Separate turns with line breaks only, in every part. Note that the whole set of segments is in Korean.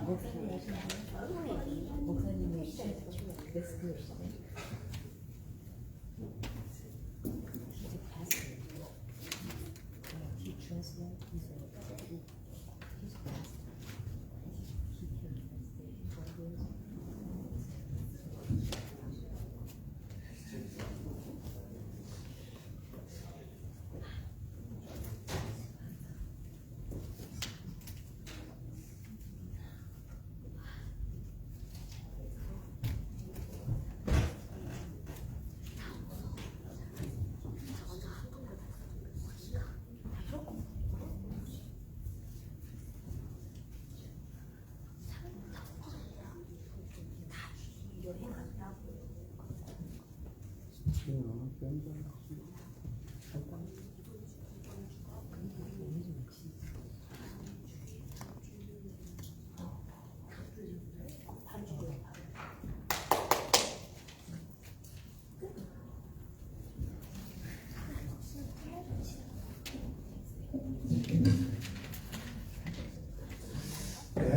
목사님의 데스크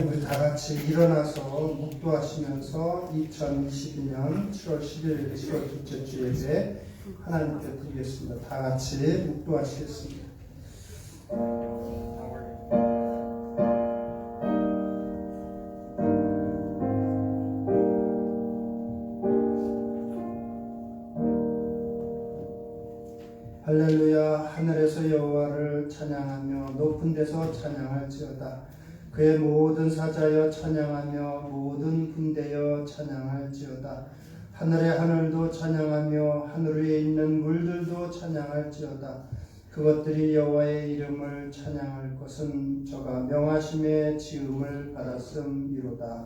우리 다 같이 일어나서 묵도하시면서 2022년 7월 10일 10월 둘째 주 예배 하나님께 드리겠습니다. 다 같이 묵도하시겠습니다. 할렐루야. 하늘에서 여호와를 찬양하며 높은 데서 찬양할지어다. 그의 모든 사자여 찬양하며 모든 군대여 찬양할지어다. 하늘의 하늘도 찬양하며 하늘 위에 있는 물들도 찬양할지어다. 그것들이 여호와의 이름을 찬양할 것은 저가 명하심의 지음을 받았음이로다.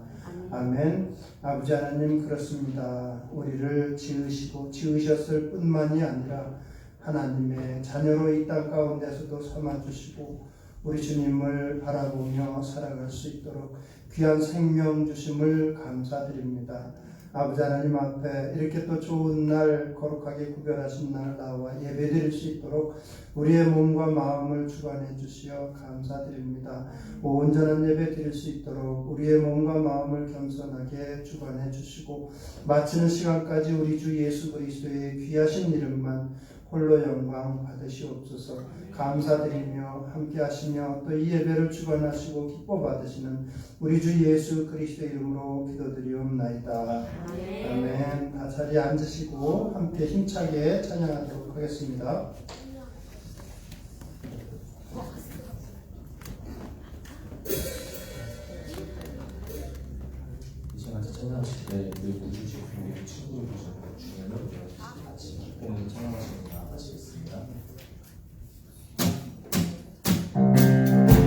아멘. 아버지 하나님, 그렇습니다. 우리를 지으셨을 뿐만이 아니라 하나님의 자녀로 이 땅 가운데서도 삼아주시고 우리 주님을 바라보며 살아갈 수 있도록 귀한 생명 주심을 감사드립니다. 아버지 하나님 앞에 이렇게 또 좋은 날, 거룩하게 구별하신 날 나와 예배드릴 수 있도록 우리의 몸과 마음을 주관해 주시어 감사드립니다. 온전한 예배 드릴 수 있도록 우리의 몸과 마음을 겸손하게 주관해 주시고 마치는 시간까지 우리 주 예수 그리스도의 귀하신 이름만 홀로 영광 받으시옵소서. 감사드리며 함께 하시며 또 이 예배를 주관하시고 기뻐 받으시는 우리 주 예수 그리스도 이름으로 기도드리옵나이다. 아멘. 다 자리에 앉으시고 함께 힘차게 찬양하도록 하겠습니다.
이제 같이 찬양하실 때 우리 우주식 우리 친구들 중에는 같이 기쁨을 찬양하시는 하시겠습니다.
다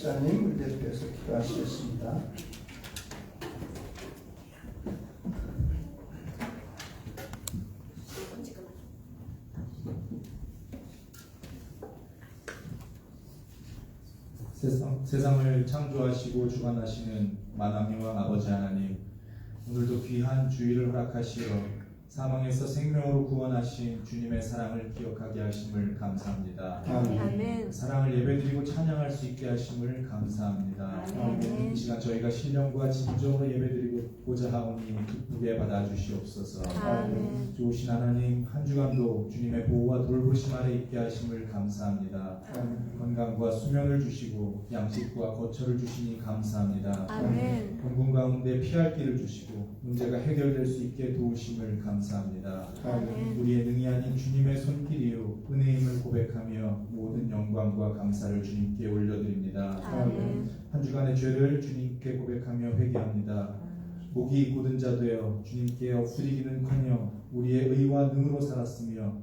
목사님 우리 대표해서 기도하시겠습니다.
세상을 창조하시고 주관하시는 만왕의 왕 아버지 하나님, 오늘도 귀한 주일을 허락하시어 사망에서 생명으로 구원하신 주님의 사랑을 기억하게 하심을 감사합니다.
아멘.
그 사랑을 예배드리고 찬양할 수 있게 하심을 감사합니다.
아멘.
이 시간 저희가 신령과 진정으로 예배드리고자 하오니 기쁘게 받아주시옵소서.
아멘.
좋으신 하나님, 한 주간도 주님의 보호와 돌보심 아래 있게 하심을 감사합니다. 건강과 수면을 주시고 양식과 거처를 주시니 감사합니다.
아멘.
본군 가운데 피할 길을 주시고 문제가 해결될 수 있게 도우심을 감사합니다.
아멘.
우리의 능이 아닌 주님의 손길이요 은혜임을 고백하며 모든 영광과 감사를 주님께 올려드립니다.
아멘.
한 주간의 죄를 주님께 고백하며 회개합니다. 목이 고든 자 되어 주님께 엎드리기는커녕 우리의 의와 능으로 살았으며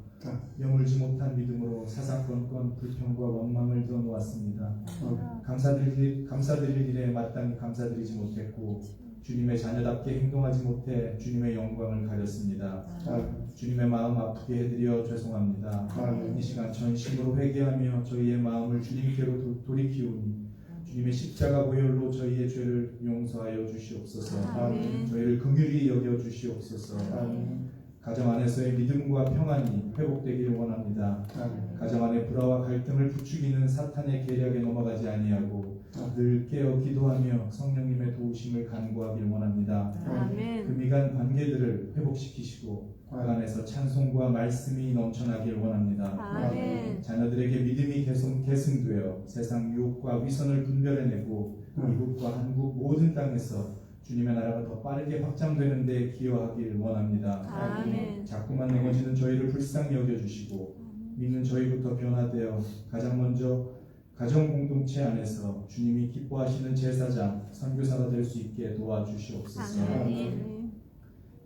여물지 못한 믿음으로 사사건건 불평과 원망을 드러놓았습니다. 감사드릴 일에 마땅히 감사드리지 못했고 주님의 자녀답게 행동하지 못해 주님의 영광을 가렸습니다. 주님의 마음 아프게 해드려 죄송합니다. 이 시간 전심으로 회개하며 저희의 마음을 주님께로 돌이키오니 주님의 십자가 보혈로 저희의 죄를 용서하여 주시옵소서.
아멘.
저희를 긍휼히 여겨 주시옵소서. 가정 안에서의 믿음과 평안이 회복되기를 원합니다. 가정 안의 불화와 갈등을 부추기는 사탄의 계략에 넘어가지 아니하고 늘 깨어 기도하며 성령님의 도우심을 간구하길 원합니다.
아멘.
그 미간 관계들을 회복시키시고 그 안에서 찬송과 말씀이 넘쳐나길 원합니다.
아멘.
자녀들에게 믿음이 계승되어 세상 유혹과 위선을 분별해내고 미국과 한국 모든 땅에서 주님의 나라가 더 빠르게 확장되는 데 기여하길 원합니다.
아멘.
자꾸만 넘어지는 저희를 불쌍히 여겨주시고 믿는 저희부터 변화되어 가장 먼저 가정 공동체 안에서 주님이 기뻐하시는 제사장, 선교사가 될 수 있게 도와주시옵소서.
아멘.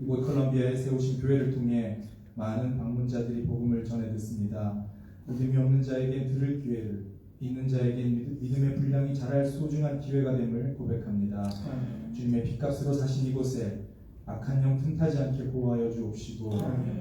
이곳 컬럼비아에 세우신 교회를 통해 많은 방문자들이 복음을 전해 듣습니다. 믿음이 없는 자에겐 들을 기회를, 있는 자에겐 믿음의 분량이 자랄 소중한 기회가 됨을 고백합니다. 주님의 핏값으로 사신 이곳에 악한 영 틈타지 않게 보호하여 주옵시고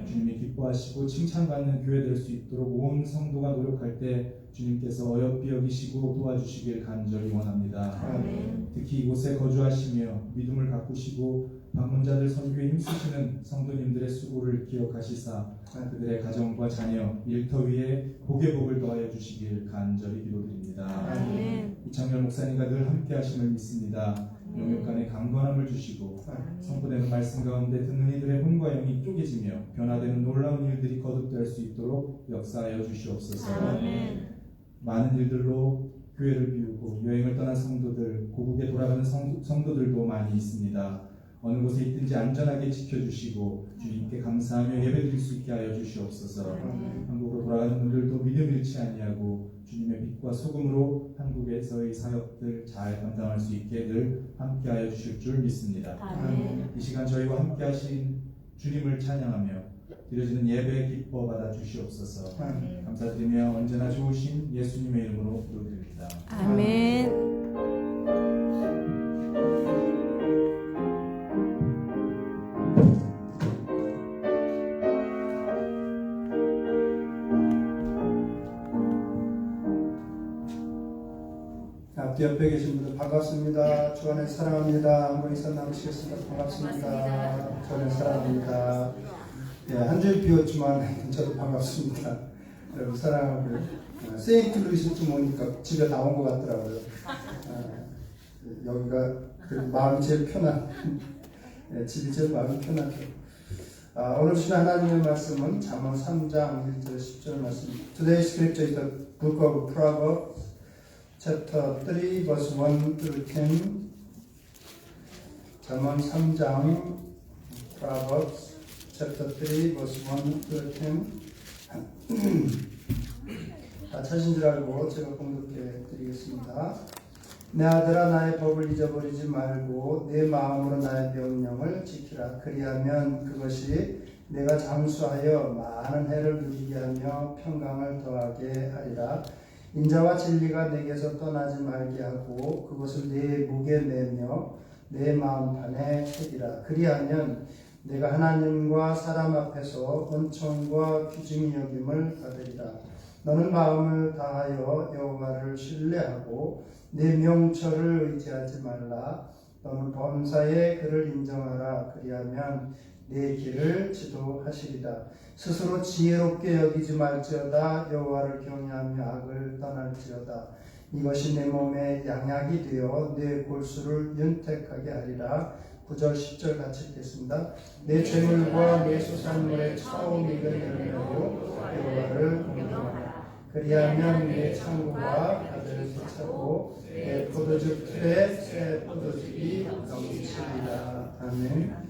주님이 기뻐하시고 칭찬받는 교회 될 수 있도록 온 성도가 노력할 때 주님께서 어여삐 여기시고 도와주시길 간절히 원합니다.
아멘.
특히 이곳에 거주하시며 믿음을 가꾸시고 방문자들 선교에 힘쓰시는 성도님들의 수고를 기억하시사 그들의 가정과 자녀, 일터 위에 복의 복을 더하여 주시길 간절히 기도드립니다.
아멘.
이창열 목사님과 늘 함께 하심을 믿습니다. 영육간에 강건함을 주시고 선포되는 말씀 가운데 듣는 이들의 혼과 영이 쪼개지며 변화되는 놀라운 일들이 거듭될 수 있도록 역사하여 주시옵소서.
아멘.
많은 일들로 교회를 비우고 여행을 떠난 성도들, 고국에 돌아가는 성도들도 많이 있습니다. 어느 곳에 있든지 안전하게 지켜주시고 주님께 감사하며 예배드릴 수 있게 하여 주시옵소서. 한국으로 돌아가는 분들도 믿음 잃지 아니하고 주님의 빛과 소금으로 한국에서의 사역들 잘 감당할 수 있게 늘 함께하여 주실 줄 믿습니다.
아멘.
이 시간 저희와 함께하신 주님을 찬양하며 드려지는 예배 기뻐 받아 주시옵소서. 감사드리며 언제나 좋으신 예수님의 이름으로 기도드립니다.
아멘.
앞뒤 옆에 계신 분들 반갑습니다. 주 안에 사랑합니다. 한번 인사 나누시겠습니다. 반갑습니다. 주 안에 사랑합니다. 예, 한 주일 비웠지만 저도 반갑습니다. 여러분 사랑하고요. 세인트루이스쯤 오니까 집에 다 온 것 같더라고요. 여기가 마음이 제일 편한 집이 제일 마음이 편하죠. 오늘 주신 하나님의 말씀은 잠언 3장 1절 10절 말씀. Today's scripture is the book of Proverbs, chapter 3, verse 1 through 10. 잠언 3장 Proverbs, chapter 3, verse 1 through 10. 다 찾은 줄 알고 제가 공독해 드리겠습니다. 내 아들아 나의 법을 잊어버리지 말고 내 마음으로 나의 명령을 지키라. 그리하면 그것이 내가 장수하여 많은 해를 누리게 하며 평강을 더하게 하리라. 인자와 진리가 내게서 떠나지 말게 하고 그것을 내 목에 매며 내 마음판에 새기라. 그리하면 내가 하나님과 사람 앞에서 은총과 귀중히 여김을 받으리라. 너는 마음을 다하여 여호와를 신뢰하고 내 명철을 의지하지 말라. 너는 범사에 그를 인정하라. 그리하면 내 길을 지도하시리라. 스스로 지혜롭게 여기지 말지어다. 여호와를 경외하며 악을 떠날지어다. 이것이 내 몸에 양약이 되어 내 골수를 윤택하게 하리라. 9절 10절 같이 읽겠습니다. 내 재물과 내 수산물의 처음 익은 열매로 여호와를 경외하라. 그리하면 내 창고가 가득 차고 내 포도즙 틀에 새 포도즙이 넘치리라. 아멘.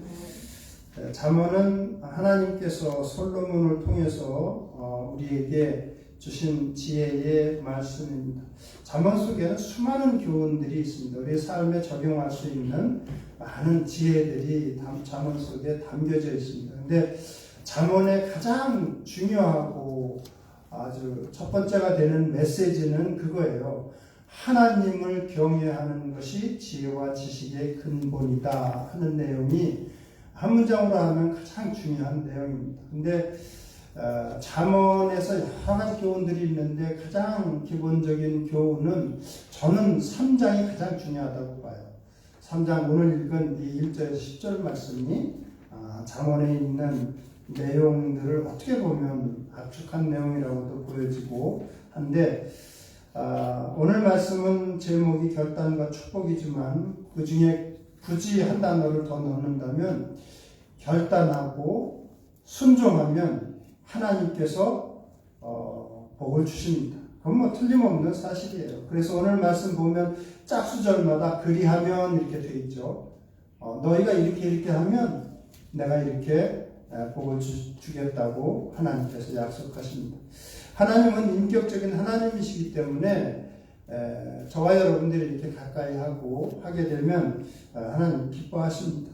잠언은 하나님께서 솔로몬을 통해서 우리에게 주신 지혜의 말씀입니다. 잠언 속에는 수많은 교훈들이 있습니다. 우리의 삶에 적용할 수 있는 많은 지혜들이 잠언 속에 담겨져 있습니다. 근데 잠언의 가장 중요하고 아주 첫 번째가 되는 메시지는 그거예요. 하나님을 경외하는 것이 지혜와 지식의 근본이다 하는 내용이 한 문장으로 하면 가장 중요한 내용입니다. 근데 잠언에서 여러 가지 교훈들이 있는데 가장 기본적인 교훈은 저는 3장이 가장 중요하다고 봐요. 3장 오늘 읽은 이 1절에서 10절 말씀이 잠언에 있는 내용들을 어떻게 보면 압축한 내용이라고도 보여지고 한데 오늘 말씀은 제목이 결단과 축복이지만 그 중에 굳이 한 단어를 더 넣는다면 결단하고 순종하면 하나님께서 복을 주십니다. 그건 뭐 틀림없는 사실이에요. 그래서 오늘 말씀 보면 짝수절마다 그리하면 이렇게 돼 있죠. 너희가 이렇게 하면 내가 이렇게 복을 주겠다고 하나님께서 약속하십니다. 하나님은 인격적인 하나님이시기 때문에 저와 여러분들이 이렇게 가까이 하게 되면 하나님 기뻐하십니다.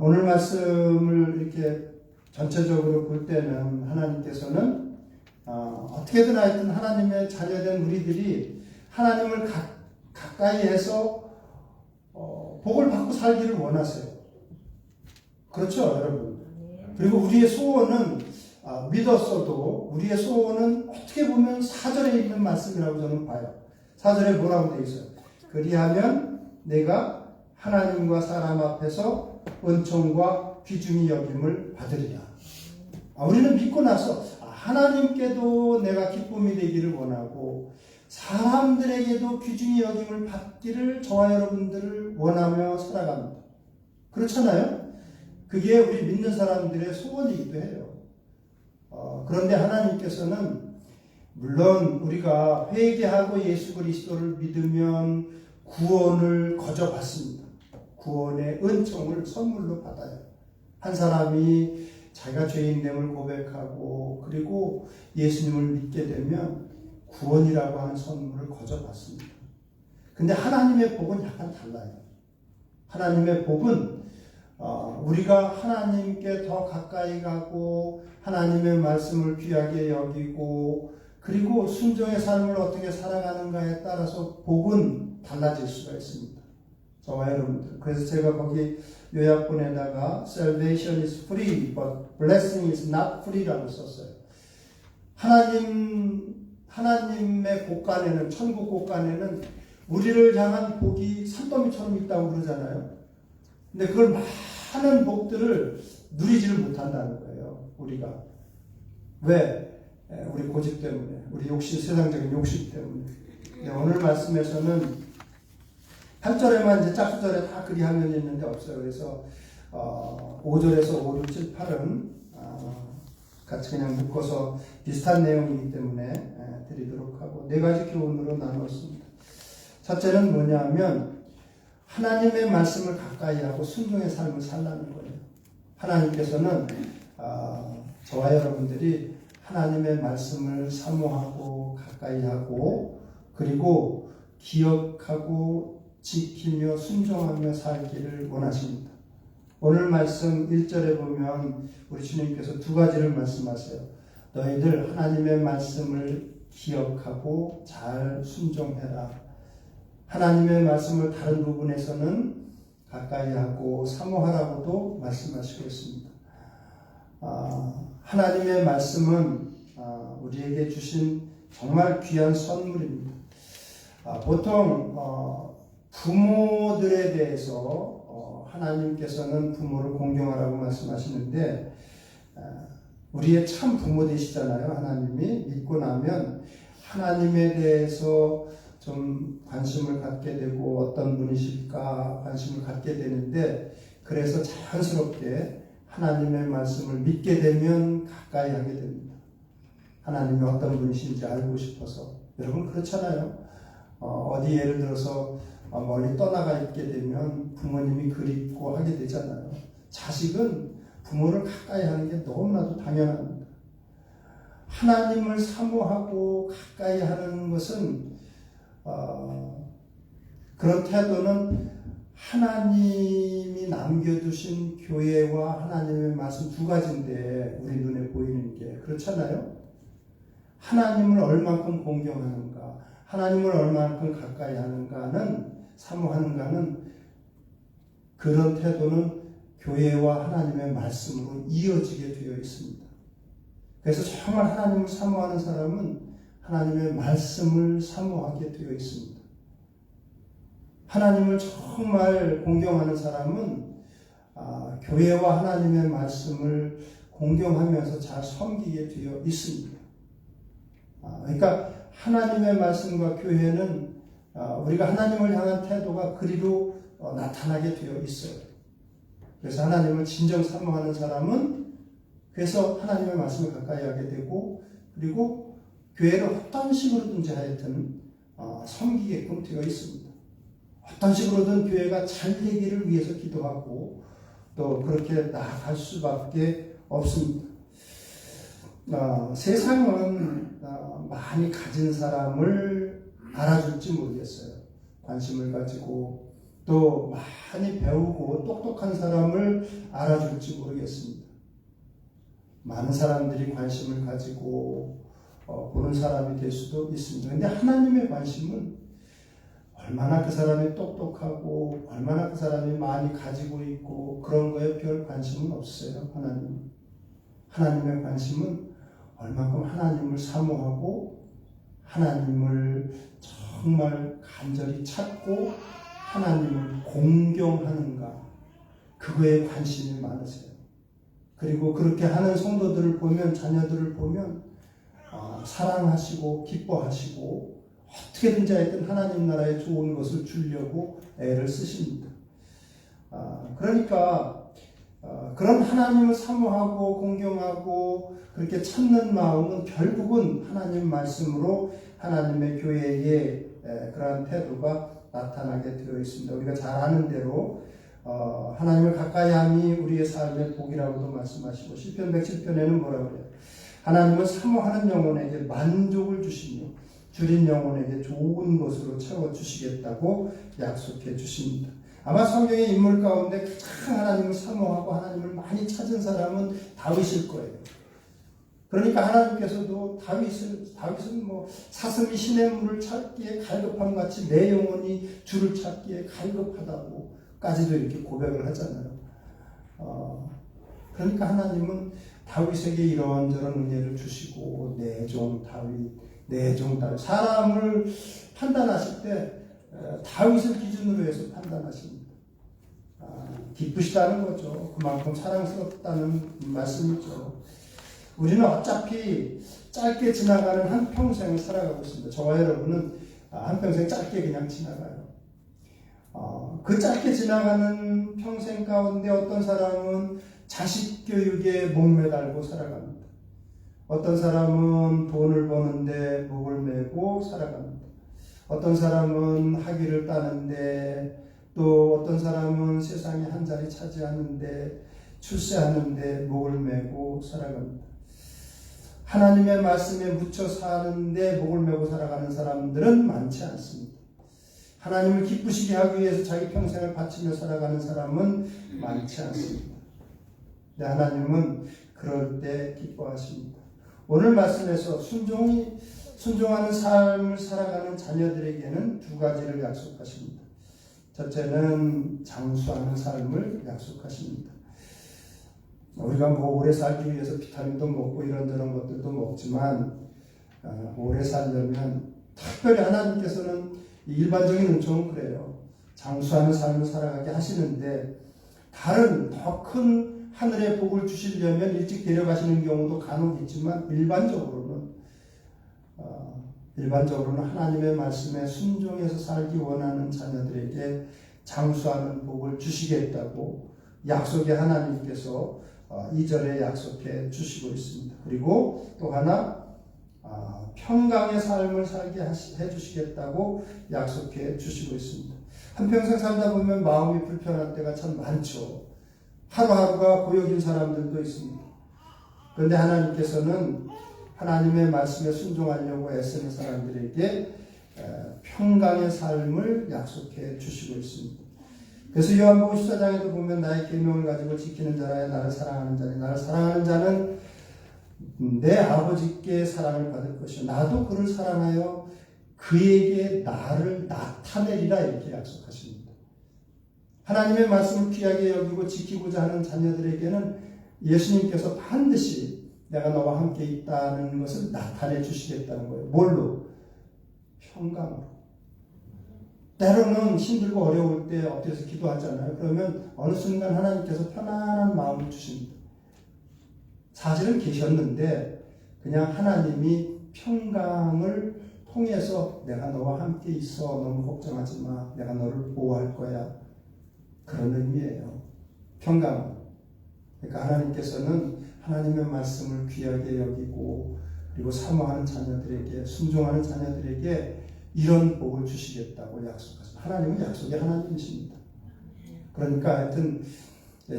오늘 말씀을 이렇게 전체적으로 볼 때는 하나님께서는 어떻게든 하여튼 하나님의 자녀된 우리들이 하나님을 가까이 해서 복을 받고 살기를 원하세요. 그렇죠, 여러분? 그리고 우리의 소원은 믿었어도 우리의 소원은 어떻게 보면 4절에 있는 말씀이라고 저는 봐요. 4절에 뭐라고 되어 있어요? 그리하면 내가 하나님과 사람 앞에서 은총과 귀중히 여김을 받으리라. 우리는 믿고 나서 하나님께도 내가 기쁨이 되기를 원하고 사람들에게도 귀중히 여김을 받기를 저와 여러분들을 원하며 살아갑니다. 그렇잖아요? 그게 우리 믿는 사람들의 소원이기도 해요. 그런데 하나님께서는 물론 우리가 회개하고 예수 그리스도를 믿으면 구원을 거저 받습니다. 구원의 은총을 선물로 받아요. 한 사람이 자기가 죄인됨을 고백하고 그리고 예수님을 믿게 되면 구원이라고 하는 선물을 거저 받습니다. 근데 하나님의 복은 약간 달라요. 하나님의 복은 우리가 하나님께 더 가까이 가고 하나님의 말씀을 귀하게 여기고 그리고 순종의 삶을 어떻게 살아가는가에 따라서 복은 달라질 수가 있습니다. 저와 여러분들. 그래서 제가 거기 요약본에다가 Salvation is free, but blessing is not free라고 썼어요. 하나님의 곳간에는, 천국 곳간에는 우리를 향한 복이 산더미처럼 있다고 그러잖아요. 근데 그걸 많은 복들을 누리지를 못한다는 거예요, 우리가. 왜? 우리 고집 때문에, 우리 욕심, 세상적인 욕심 때문에. 근데 오늘 말씀에서는 8절에만 이제 짝수절에 다 그리하면 있는데 없어요. 그래서 5절에서 5, 6, 7, 8은 같이 그냥 묶어서 비슷한 내용이기 때문에 드리도록 하고 4가지 교훈으로 나눴습니다. 첫째는 뭐냐면 하나님의 말씀을 가까이 하고 순종의 삶을 살라는 거예요. 하나님께서는 저와 여러분들이 하나님의 말씀을 사모하고 가까이 하고 그리고 기억하고 지키며 순종하며 살기를 원하십니다. 오늘 말씀 1절에 보면 우리 주님께서 2가지를 말씀하세요. 너희들 하나님의 말씀을 기억하고 잘 순종해라. 하나님의 말씀을 다른 부분에서는 가까이하고 사모하라고도 말씀하시고 있습니다. 하나님의 말씀은 우리에게 주신 정말 귀한 선물입니다. 보통 부모들에 대해서 하나님께서는 부모를 공경하라고 말씀하시는데 우리의 참 부모 되시잖아요. 하나님이 믿고 나면 하나님에 대해서 좀 관심을 갖게 되고 어떤 분이실까 관심을 갖게 되는데 그래서 자연스럽게 하나님의 말씀을 믿게 되면 가까이 하게 됩니다. 하나님이 어떤 분이신지 알고 싶어서. 여러분 그렇잖아요. 어디 예를 들어서 멀리 떠나가 있게 되면 부모님이 그립고 하게 되잖아요. 자식은 부모를 가까이 하는 게 너무나도 당연합니다. 하나님을 사모하고 가까이 하는 것은 그런 태도는 하나님이 남겨두신 교회와 하나님의 말씀 두 가지인데 우리 눈에 보이는 게 그렇잖아요. 하나님을 얼만큼 공경하는가, 하나님을 얼만큼 가까이 하는가는 사모하는가는 그런 태도는 교회와 하나님의 말씀으로 이어지게 되어 있습니다. 그래서 정말 하나님을 사모하는 사람은 하나님의 말씀을 사모하게 되어 있습니다. 하나님을 정말 공경하는 사람은 교회와 하나님의 말씀을 공경하면서 잘 섬기게 되어 있습니다. 그러니까 하나님의 말씀과 교회는 우리가 하나님을 향한 태도가 그리로 나타나게 되어 있어요. 그래서 하나님을 진정 사모하는 사람은 그래서 하나님의 말씀을 가까이 하게 되고 그리고 교회를 어떤 식으로든지 하여튼 섬기게끔 되어 있습니다. 어떤 식으로든 교회가 잘 되기를 위해서 기도하고 또 그렇게 나아갈 수밖에 없습니다. 세상은 많이 가진 사람을 알아줄지 모르겠어요. 관심을 가지고 또 많이 배우고 똑똑한 사람을 알아줄지 모르겠습니다. 많은 사람들이 관심을 가지고 보는 사람이 될 수도 있습니다. 그런데 하나님의 관심은 얼마나 그 사람이 똑똑하고 얼마나 그 사람이 많이 가지고 있고 그런 거에 별 관심은 없어요. 하나님의 관심은 얼만큼 하나님을 사모하고 하나님을 정말 간절히 찾고 하나님을 공경하는가 그거에 관심이 많으세요. 그리고 그렇게 하는 성도들을 보면 자녀들을 보면 사랑하시고 기뻐하시고 어떻게든지 하여튼 하나님 나라에 좋은 것을 주려고 애를 쓰십니다. 그러니까 그런 하나님을 사모하고 공경하고 그렇게 찾는 마음은 결국은 하나님 말씀으로 하나님의 교회의 그러한 태도가 나타나게 되어 있습니다. 우리가 잘 아는 대로 하나님을 가까이함이 우리의 삶의 복이라고도 말씀하시고 시편 107편에는 뭐라고 그래요? 하나님은 사모하는 영혼에게 만족을 주시며 줄인 영혼에게 좋은 것으로 채워주시겠다고 약속해 주십니다. 아마 성경의 인물 가운데 가장 하나님을 사모하고 하나님을 많이 찾은 사람은 다윗일 거예요. 그러니까 하나님께서도 다윗은 뭐 사슴이 시냇물을 찾기에 갈급함 같이 내 영혼이 주를 찾기에 갈급하다고까지도 이렇게 고백을 하잖아요. 그러니까 하나님은 다윗에게 이런저런 은혜를 주시고 내 종 다윗 사람을 판단하실 때 다윗을 기준으로 해서 판단하십니다. 기쁘시다는 거죠. 그만큼 사랑스럽다는 말씀이죠. 우리는 어차피 짧게 지나가는 한평생을 살아가고 있습니다. 저와 여러분은 한평생 짧게 그냥 지나가요. 그 짧게 지나가는 평생 가운데 어떤 사람은 자식 교육에 목매달고 살아갑니다. 어떤 사람은 돈을 버는데 목을 메고 살아갑니다. 어떤 사람은 학위를 따는데 또 어떤 사람은 세상에 한 자리 차지하는데 출세하는데 목을 메고 살아갑니다. 하나님의 말씀에 묻혀 사는데 목을 메고 살아가는 사람들은 많지 않습니다. 하나님을 기쁘시게 하기 위해서 자기 평생을 바치며 살아가는 사람은 많지 않습니다. 근데 하나님은 그럴 때 기뻐하십니다. 오늘 말씀에서 순종하는 삶을 살아가는 자녀들에게는 두 가지를 약속하십니다. 첫째는 장수하는 삶을 약속하십니다. 우리가 뭐 오래 살기 위해서 비타민도 먹고 이런저런 것들도 먹지만 오래 살려면 특별히 하나님께서는 일반적인 은총은 그래요. 장수하는 삶을 살아가게 하시는데 다른 더 큰 하늘의 복을 주시려면 일찍 데려가시는 경우도 간혹 있지만 일반적으로는 하나님의 말씀에 순종해서 살기 원하는 자녀들에게 장수하는 복을 주시겠다고 약속의 하나님께서 2절에 약속해 주시고 있습니다. 그리고 또 하나 평강의 삶을 살게 해주시겠다고 약속해 주시고 있습니다. 한평생 살다 보면 마음이 불편할 때가 참 많죠. 하루하루가 고역인 사람들도 있습니다. 그런데 하나님께서는 하나님의 말씀에 순종하려고 애쓰는 사람들에게 평강의 삶을 약속해 주시고 있습니다. 그래서 요한복음 14장에도 보면 나의 계명을 가지고 지키는 자라야 나를 사랑하는 자니 나를 사랑하는 자는 내 아버지께 사랑을 받을 것이요 나도 그를 사랑하여 그에게 나를 나타내리라 이렇게 약속하십니다. 하나님의 말씀을 귀하게 여기고 지키고자 하는 자녀들에게는 예수님께서 반드시 내가 너와 함께 있다는 것을 나타내 주시겠다는 거예요. 뭘로? 평강으로. 때로는 힘들고 어려울 때 엎드려서 기도하잖아요. 그러면 어느 순간 하나님께서 편안한 마음을 주십니다. 사실은 계셨는데 그냥 하나님이 평강을 통해서 내가 너와 함께 있어 너무 걱정하지 마. 내가 너를 보호할 거야. 그런 의미예요. 평강. 그러니까 하나님께서는 하나님의 말씀을 귀하게 여기고 그리고 사모하는 자녀들에게 순종하는 자녀들에게 이런 복을 주시겠다고 약속하십니다. 하나님은 약속의 하나님이십니다. 그러니까 하여튼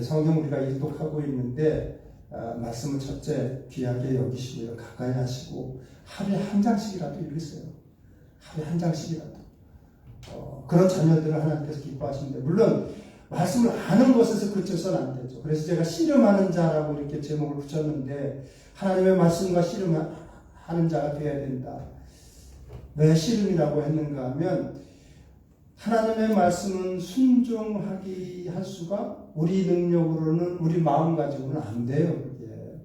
성경 우리가 일독하고 있는데 말씀을 첫째 귀하게 여기시고요. 가까이 하시고 하루에 한 장씩이라도 읽으세요. 하루에 한 장씩이라도. 그런 자녀들을 하나님께서 기뻐하시는데 물론 말씀을 아는 것에서 그쳐서는 안 되죠. 그래서 제가 씨름하는 자라고 이렇게 제목을 붙였는데 하나님의 말씀과 씨름하는 자가 되어야 된다. 왜 씨름이라고 했는가 하면 하나님의 말씀은 순종하기 할 수가 우리 능력으로는 우리 마음 가지고는 안 돼요. 그게.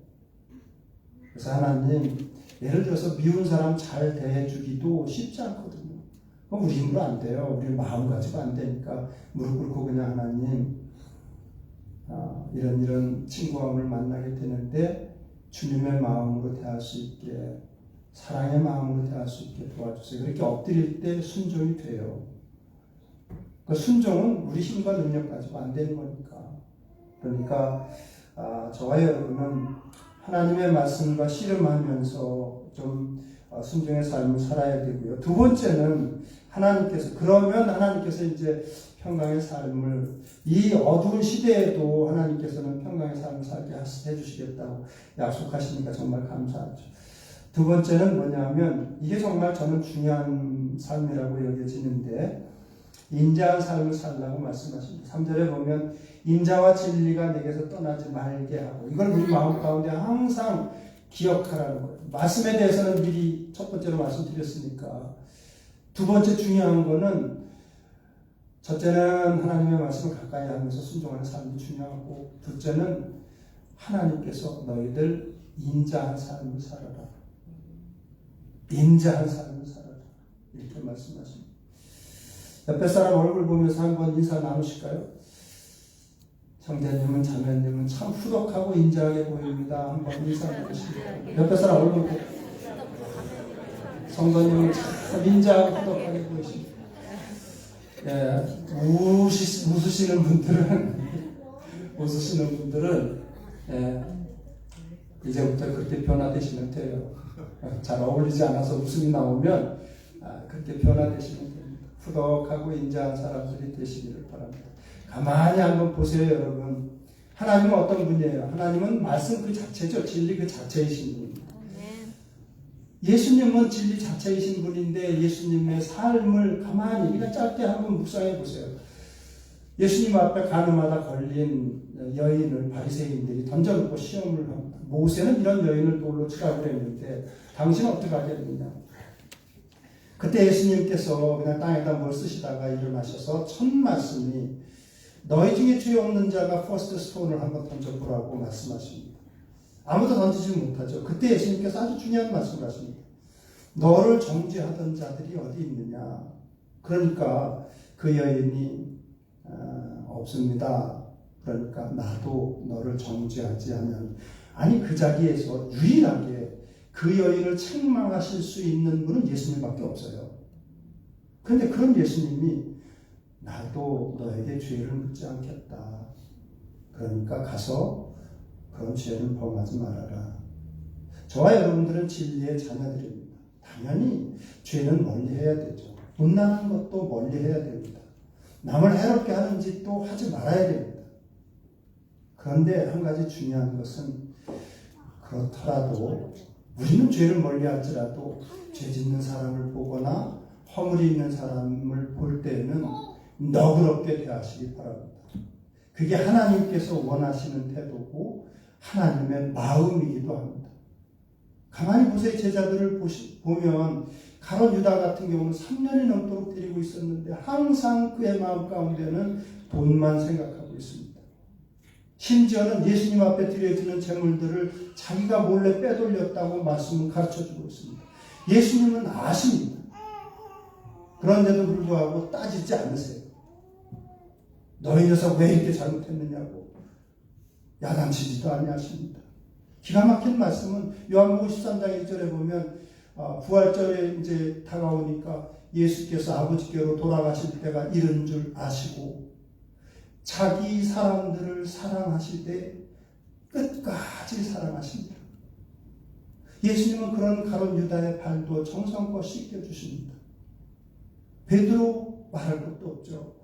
그래서 하나님 예를 들어서 미운 사람 잘 대해주기도 쉽지 않거든요. 우리 힘으로 안 돼요. 우리 마음 가지고 안 되니까 무릎 꿇고 그냥 하나님 이런 친구가 오늘 만나게 되는데 주님의 마음으로 대할 수 있게 사랑의 마음으로 대할 수 있게 도와주세요. 그렇게 엎드릴 때 순종이 돼요. 그 순종은 우리 힘과 능력 가지고 안 되는 거니까. 그러니까 저와 여러분은 하나님의 말씀과 씨름하면서 좀 순종의 삶을 살아야 되고요. 두 번째는 하나님께서 이제 평강의 삶을 이 어두운 시대에도 하나님께서는 평강의 삶을 살게 해주시겠다고 약속하시니까 정말 감사하죠. 두 번째는 뭐냐면 이게 정말 저는 중요한 삶이라고 여겨지는데 인자한 삶을 살라고 말씀하십니다. 3절에 보면 인자와 진리가 내게서 떠나지 말게 하고 이걸 우리 마음 가운데 항상 기억하라는 거예요. 말씀에 대해서는 미리 첫 번째로 말씀드렸으니까 두 번째 중요한 거는 첫째는 하나님의 말씀을 가까이 하면서 순종하는 삶이 중요하고 둘째는 하나님께서 너희들 인자한 삶을 살아라. 인자한 삶을 살아라. 이렇게 말씀하십니다. 옆에 사람 얼굴 보면서 한번 인사 나누실까요? 형제님은 자매님은 참 후덕하고 인자하게 보입니다. 한번 인사 나누실까요? 옆에 사람 얼굴 보고 성도님은 참 인자하고 후덕하게 보이십니다. 예, 웃으시는 분들은 예, 이제부터 그렇게 변화되시면 돼요. 잘 어울리지 않아서 웃음이 나오면 그렇게 변화되시면 됩니다. 후덕하고 인자한 사람들이 되시기를 바랍니다. 가만히 한번 보세요, 여러분. 하나님은 어떤 분이에요? 하나님은 말씀 그 자체죠. 진리 그 자체이신 분입니다. 예수님은 진리 자체이신 분인데 예수님의 삶을 가만히 그냥 짧게 한번 묵상해 보세요. 예수님 앞에 가늠하다 걸린 여인을 바리새인들이 던져놓고 시험을 합니다. 모세는 이런 여인을 돌로 치라고 그랬는데 당신은 어떻게 하겠느냐? 그때 예수님께서 그냥 땅에다 뭘 쓰시다가 일어나셔서 첫 말씀이 너희 중에 죄 없는 자가 퍼스트 스톤을 한번 던져보라고 말씀하십니다. 아무도 던지지 못하죠. 그때 예수님께서 아주 중요한 말씀을 하십니다. 너를 정죄하던 자들이 어디 있느냐. 그러니까 그 여인이 없습니다. 그러니까 나도 너를 정죄하지 않으면, 아니 그 자리에서 유일하게 그 여인을 책망하실 수 있는 분은 예수님밖에 없어요. 그런데 그런 예수님이 나도 너에게 죄를 묻지 않겠다. 그러니까 가서 그런 죄는 범하지 말아라. 저와 여러분들은 진리의 자녀들입니다. 당연히 죄는 멀리 해야 되죠. 음란한 것도 멀리 해야 됩니다. 남을 해롭게 하는 짓도 하지 말아야 됩니다. 그런데 한 가지 중요한 것은 그렇더라도 우리는 죄를 멀리 할지라도 죄 짓는 사람을 보거나 허물이 있는 사람을 볼 때는 너그럽게 대하시기 바랍니다. 그게 하나님께서 원하시는 태도고 하나님의 마음이기도 합니다. 가만히 보세요. 제자들을 보면 가룟 유다 같은 경우는 3년이 넘도록 데리고 있었는데 항상 그의 마음 가운데는 돈만 생각하고 있습니다. 심지어는 예수님 앞에 드려지는 재물들을 자기가 몰래 빼돌렸다고 말씀을 가르쳐주고 있습니다. 예수님은 아십니다. 그런데도 불구하고 따지지 않으세요. 너희 녀석 왜 이렇게 잘못했느냐고 야단치지도 아니하십니다. 기가 막힌 말씀은 요한복음 13장 1절에 보면 부활절에 이제 다가오니까 예수께서 아버지께로 돌아가실 때가 이른 줄 아시고 자기 사람들을 사랑하실 때 끝까지 사랑하십니다. 예수님은 그런 가룟 유다의 발도 정성껏 씻겨주십니다. 베드로 말할 것도 없죠.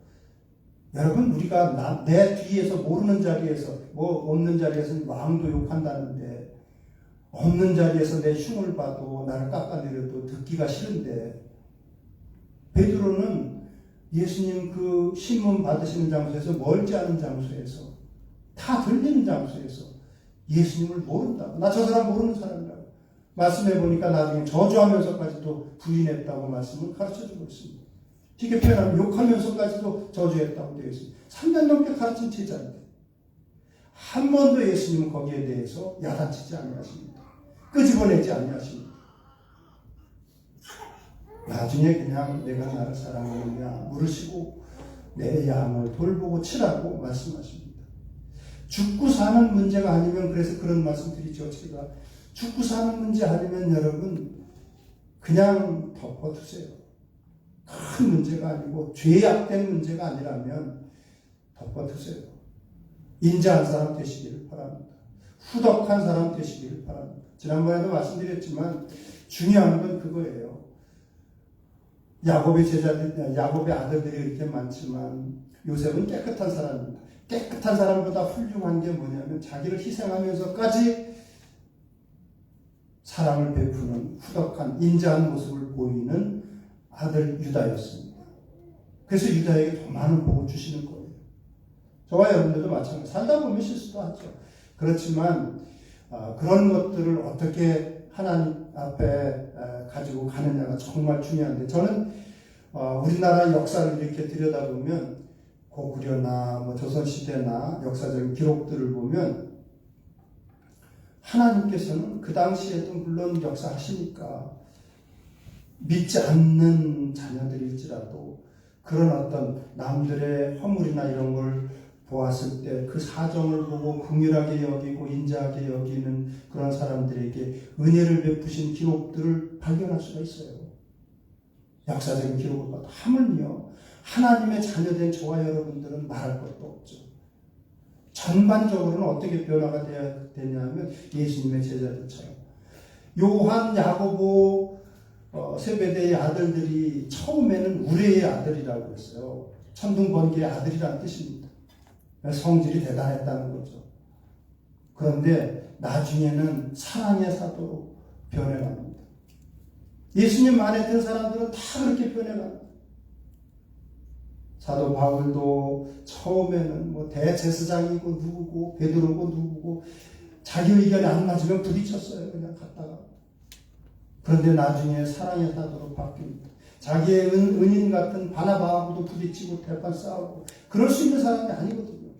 여러분 우리가 내 뒤에서 모르는 자리에서 뭐 없는 자리에서 왕도 욕한다는데 없는 자리에서 내 흉을 봐도 나를 깎아내려도 듣기가 싫은데 베드로는 예수님 그 신문 받으시는 장소에서 멀지 않은 장소에서 다 들리는 장소에서 예수님을 모른다고 나 저 사람 모르는 사람이라고 말씀해 보니까 나중에 저주하면서까지도 부인했다고 말씀을 가르쳐주고 있습니다. 쉽게 표현하면 욕하면서까지도 저주했다고 되어 있습니다. 3년 넘게 가르친 제자인데 한 번도 예수님은 거기에 대해서 야단치지 아니하십니다. 끄집어내지 아니하십니다. 나중에 그냥 내가 나를 사랑하느냐 물으시고 내 양을 돌보고 치라고 말씀하십니다. 죽고 사는 문제가 아니면 그래서 그런 말씀 드리죠. 제가 죽고 사는 문제 아니면 여러분 그냥 덮어두세요. 큰 문제가 아니고 죄악된 문제가 아니라면 덮어두세요. 인자한 사람 되시기를 바랍니다. 후덕한 사람 되시기를 바랍니다. 지난번에도 말씀드렸지만 중요한 건 그거예요. 야곱의 아들들이 이렇게 많지만 요셉은 깨끗한 사람입니다. 깨끗한 사람보다 훌륭한 게 뭐냐면 자기를 희생하면서까지 사랑을 베푸는 후덕한 인자한 모습을 보이는 아들 유다였습니다. 그래서 유다에게 더 많은 복을 주시는 거예요. 저와 여러분들도 마찬가지. 살다 보면 실수도 하죠. 그렇지만 그런 것들을 어떻게 하나님 앞에 가지고 가느냐가 정말 중요한데 저는 우리나라 역사를 이렇게 들여다보면 고구려나 뭐 조선시대나 역사적인 기록들을 보면 하나님께서는 그 당시에도 물론 역사하시니까 믿지 않는 자녀들일지라도 그런 어떤 남들의 허물이나 이런 걸 보았을 때 그 사정을 보고 긍휼하게 여기고 인자하게 여기는 그런 사람들에게 은혜를 베푸신 기록들을 발견할 수가 있어요. 역사적인 기록을 봐도 하물며 하나님의 자녀된 저와 여러분들은 말할 것도 없죠. 전반적으로는 어떻게 변화가 되어야 되냐면 예수님의 제자들처럼 요한, 야고보, 세베대의 아들들이 처음에는 우레의 아들이라고 했어요. 천둥번개의 아들이라는 뜻입니다. 성질이 대단했다는 거죠. 그런데 나중에는 사랑의 사도로 변해갑니다. 예수님 안에 든 사람들은 다 그렇게 변해갑니다. 사도 바울도 처음에는 뭐 대제사장이고 누구고 베드로고 누구고 자기 의견이 안 맞으면 부딪혔어요. 그냥 갔다가. 그런데 나중에 사랑의 사도로 바뀝니다. 자기의 은인 같은 바나바하고도 부딪히고 대판 싸우고 그럴 수 있는 사람이 아니거든요.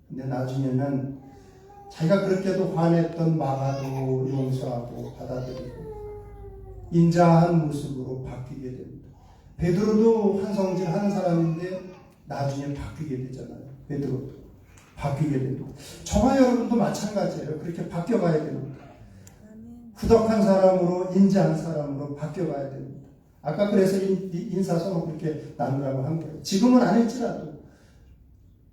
근데 나중에는 자기가 그렇게도 화냈던 마가도 용서하고 받아들이고 인자한 모습으로 바뀌게 됩니다. 베드로도 한성질 하는 사람인데 나중에 바뀌게 되잖아요. 베드로도 바뀌게 됩니다. 저와 여러분도 마찬가지예요. 그렇게 바뀌어가야 됩니다. 후덕한 사람으로 인자한 사람으로 바뀌어가야 됩니다. 아까 그래서 인사서로 그렇게 나누라고 한 거예요. 지금은 아닐지라도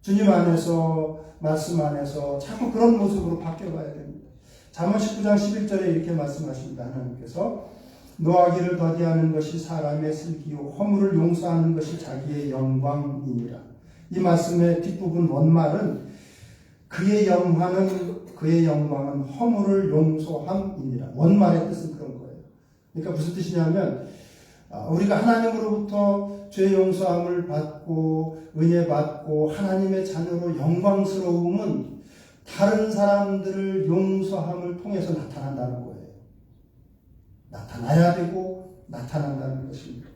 주님 안에서 말씀 안에서 자꾸 그런 모습으로 바뀌어가야 됩니다. 잠언 19장 11절에 이렇게 말씀하십니다. 하나님께서 노하기를 더디하는 것이 사람의 슬기요 허물을 용서하는 것이 자기의 영광이니라. 이 말씀의 뒷부분 원말은 그의 영광은 허물을 용서함이니라. 원말의 뜻은 그런 거예요. 그러니까 무슨 뜻이냐면 우리가 하나님으로부터 죄 용서함을 받고 은혜 받고 하나님의 자녀로 영광스러움은 다른 사람들을 용서함을 통해서 나타난다는 거예요. 나타나야 되고 나타난다는 것입니다.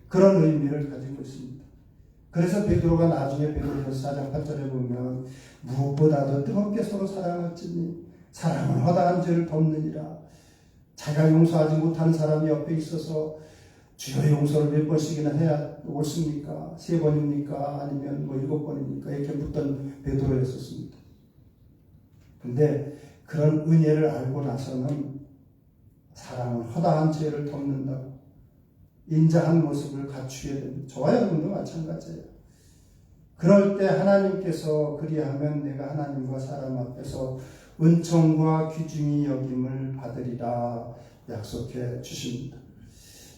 그런 의미를 가지고 있습니다. 그래서 베드로가 나중에 베드로전서 4장 8절에 보면 무엇보다도 뜨겁게 서로 사랑할지니 사랑은 허다한 죄를 덮느니라. 자기가 용서하지 못하는 사람이 옆에 있어서 주여 용서를 몇 번씩이나 해야 옳습니까? 3번입니까? 아니면 7번입니까? 이렇게 묻던 베드로였었습니다. 근데 그런 은혜를 알고 나서는 사랑은 허다한 죄를 덮는다고 인자한 모습을 갖추게 됩니다. 저와 여러분도 마찬가지예요. 그럴 때 하나님께서 그리하면 내가 하나님과 사람 앞에서 은총과 귀중히 여김을 받으리라 약속해 주십니다.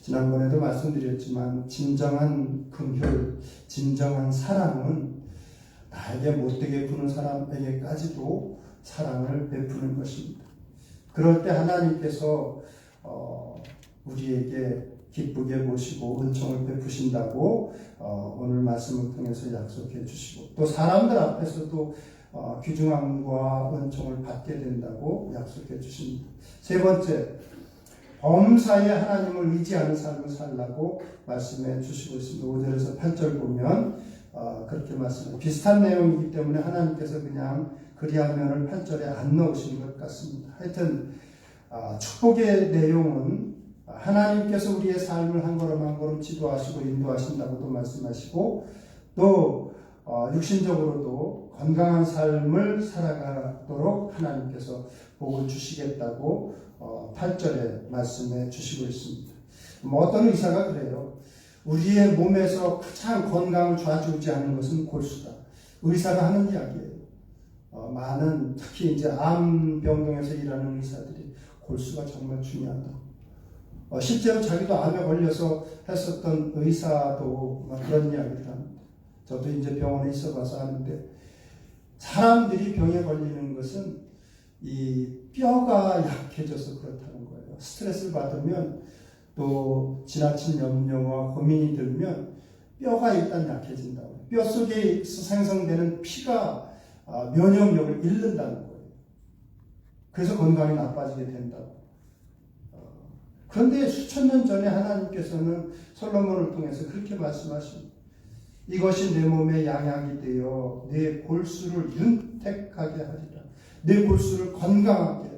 지난번에도 말씀드렸지만 진정한 긍휼, 진정한 사랑은 나에게 못되게 구는 사람에게까지도 사랑을 베푸는 것입니다. 그럴 때 하나님께서 우리에게 기쁘게 모시고 은총을 베푸신다고 오늘 말씀을 통해서 약속해 주시고 또 사람들 앞에서도 귀중함과 은총을 받게 된다고 약속해 주십니다. 세 번째, 범사에 하나님을 의지하는 삶을 살라고 말씀해 주시고 있습니다. 5절에서 8절 보면 그렇게 말씀해요. 비슷한 내용이기 때문에 하나님께서 그냥 그리하면을 8절에 안 넣으신 것 같습니다. 하여튼 축복의 내용은 하나님께서 우리의 삶을 한 걸음 한 걸음 지도하시고 인도하신다고도 말씀하시고 또 육신적으로도 건강한 삶을 살아가도록 하나님께서 복을 주시겠다고 8절에 말씀해 주시고 있습니다. 어떤 의사가 그래요. 우리의 몸에서 가장 건강을 좌지우지하는 것은 골수다. 의사가 하는 이야기예요. 많은 특히 이제 암병동에서 일하는 의사들이 골수가 정말 중요하다. 실제로 자기도 암에 걸려서 했었던 의사도 그런 이야기를 합니다. 저도 이제 병원에 있어봐서 하는데 사람들이 병에 걸리는 것은 이 뼈가 약해져서 그렇다는 거예요. 스트레스를 받으면 또 지나친 염려와 고민이 들면 뼈가 일단 약해진다고. 뼈 속에 생성되는 피가 면역력을 잃는다는 거예요. 그래서 건강이 나빠지게 된다고. 그런데 수천 년 전에 하나님께서는 솔로몬을 통해서 그렇게 말씀하십니다. 이것이 내 몸의 양약이 되어 내 골수를 윤택하게 하리라. 내 골수를 건강하게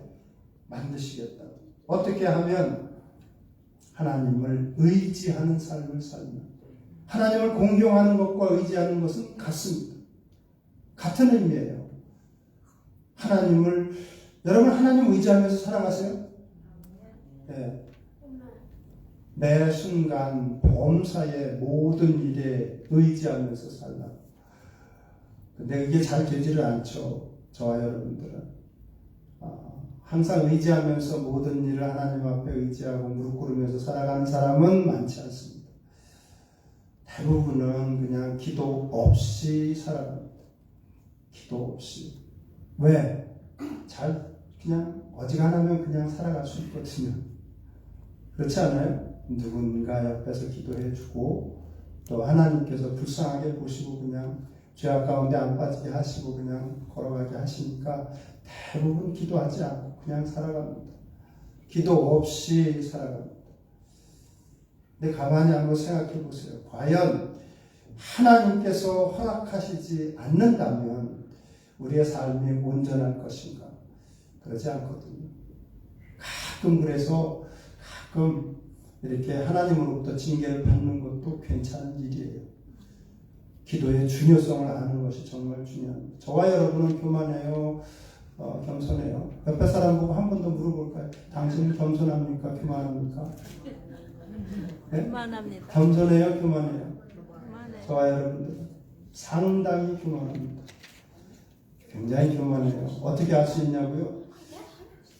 만드시겠다. 어떻게 하면 하나님을 의지하는 삶을 살면 하나님을 공경하는 것과 의지하는 것은 같습니다. 같은 의미예요. 여러분 하나님 의지하면서 살아가세요? 네. 매 순간 범사의 모든 일에 의지하면서 살라. 근데 이게 잘 되지를 않죠. 저와 여러분들은 항상 의지하면서 모든 일을 하나님 앞에 의지하고 무릎 꿇으면서 살아가는 사람은 많지 않습니다. 대부분은 그냥 기도 없이 살아갑니다. 기도 없이. 왜? 그냥 어지간하면 그냥 살아갈 수 있거든요. 그렇지 않아요? 누군가 옆에서 기도해주고 또 하나님께서 불쌍하게 보시고 그냥 죄악 가운데 안 빠지게 하시고 그냥 걸어가게 하시니까 대부분 기도하지 않고 그냥 살아갑니다. 기도 없이 살아갑니다. 근데 가만히 한번 생각해 보세요. 과연 하나님께서 허락하시지 않는다면 우리의 삶이 온전할 것인가? 그러지 않거든요. 가끔 그래서 가끔 이렇게 하나님으로부터 징계를 받는 것도 괜찮은 일이에요. 기도의 중요성을 아는 것이 정말 중요합니다. 저와 여러분은 교만해요? 겸손해요? 옆에 사람 보고 한 번 더 물어볼까요? 당신은 겸손합니까? 교만합니까? 네?
교만합니다.
겸손해요? 교만해요?
교만해.
저와 여러분들은 상당히 교만합니다. 굉장히 교만해요. 어떻게 알 수 있냐고요?